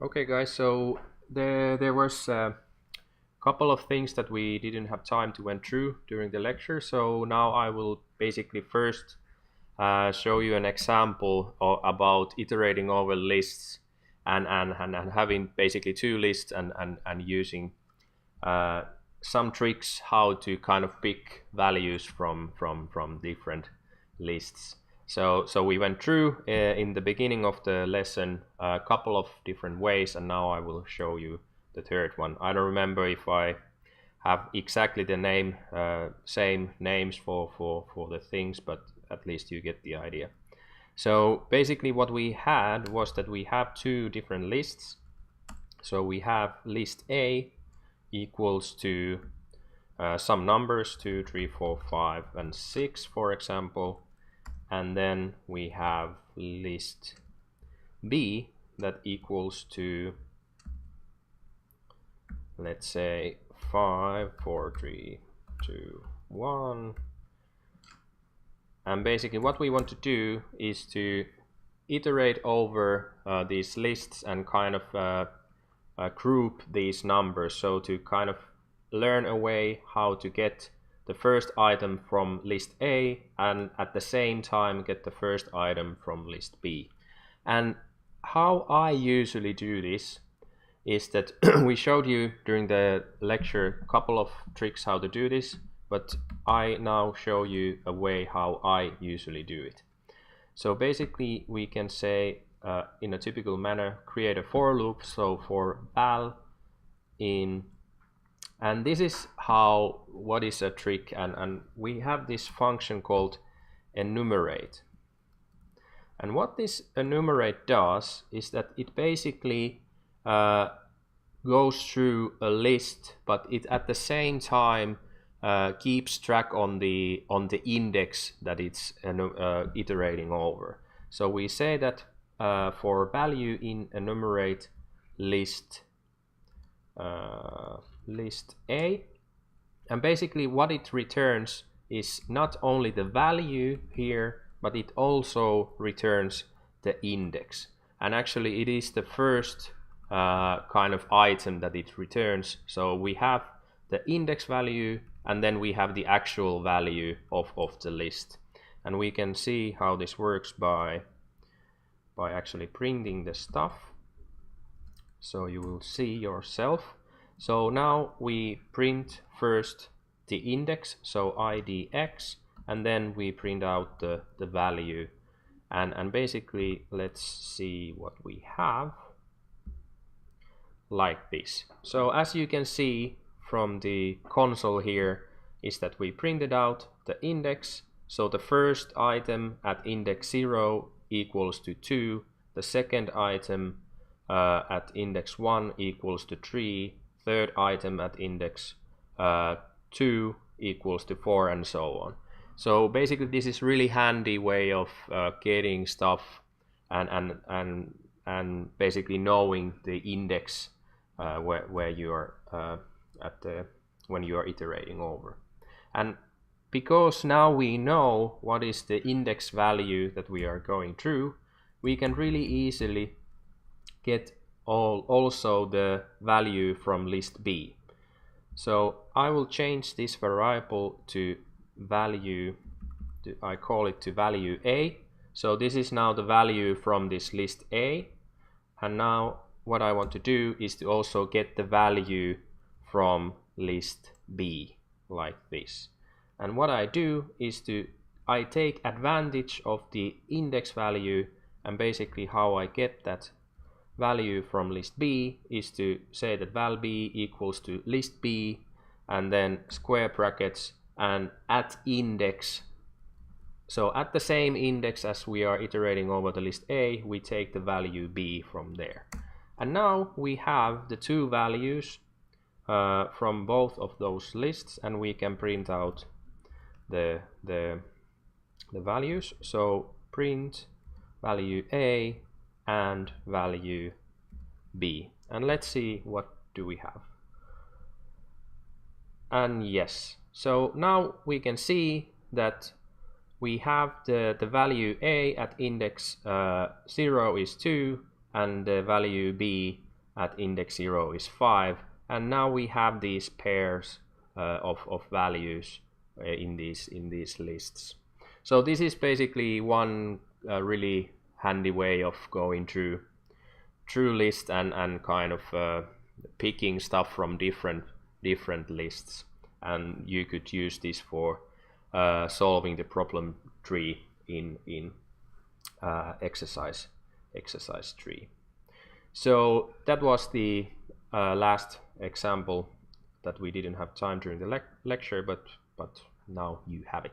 Okay, guys. So there was a couple of things that we didn't have time to went through during the lecture. So now I will basically first show you an example about iterating over lists and having basically two lists and using uh, some tricks how to kind of pick values from different lists. So we went through in the beginning of the lesson a couple of different ways, and now I will show you the third one. I don't remember if I have exactly the same names for the things, but at least you get the idea. So basically what we had was that we have two different lists. So we have list A equals to some numbers 2, 3, 4, 5, and 6, for example, and then we have list B that equals to, let's say, 5, 4, 3, 2, 1. And basically what we want to do is to iterate over these lists and kind of group these numbers, so to kind of learn a way how to get the first item from list A and at the same time get the first item from list B. And how I usually do this is that we showed you during the lecture a couple of tricks how to do this, but I now show you a way how I usually do it. So basically we can say in a typical manner create a for loop, so for val in, and this is what is a trick, and we have this function called enumerate. And what this enumerate does is that it basically goes through a list, but it at the same time keeps track on the index that it's iterating over. So we say that for value in enumerate list A, and basically what it returns is not only the value here, but it also returns the index. And actually it is the first kind of item that it returns. So we have the index value and then we have the actual value of the list. And we can see how this works by actually printing the stuff. So you will see yourself. So now we print first the index, so idx, and then we print out the value. And basically let's see what we have, like this. So as you can see from the console here is that we printed out the index. So the first item at index 0 equals to 2, the second item at index 1 equals to 3, third item at index 2 equals to 4, and so on. So basically this is really handy way of getting stuff and basically knowing the index where you are when you are iterating over. And because now we know what is the index value that we are going through, we can really easily get also the value from list B. So I will change this variable to value, I call it to value A. So this is now the value from this list A, and now what I want to do is to also get the value from list B, like this. And what I do is I take advantage of the index value, and basically how I get that value from list B is to say that val B equals to list B and then square brackets and at index. So at the same index as we are iterating over the list A, we take the value B from there. And now we have the two values from both of those lists, and we can print out the values. So print value A and value B, and let's see what do we have. And yes, so now we can see that we have the value A at index 0 is 2 and the value B at index 0 is 5, and now we have these pairs of values in these lists. So this is basically one really handy way of going through list and kind of picking stuff from different lists, and you could use this for solving the problem tree in exercise 3. So that was the last example that we didn't have time during the lecture, but now you have it.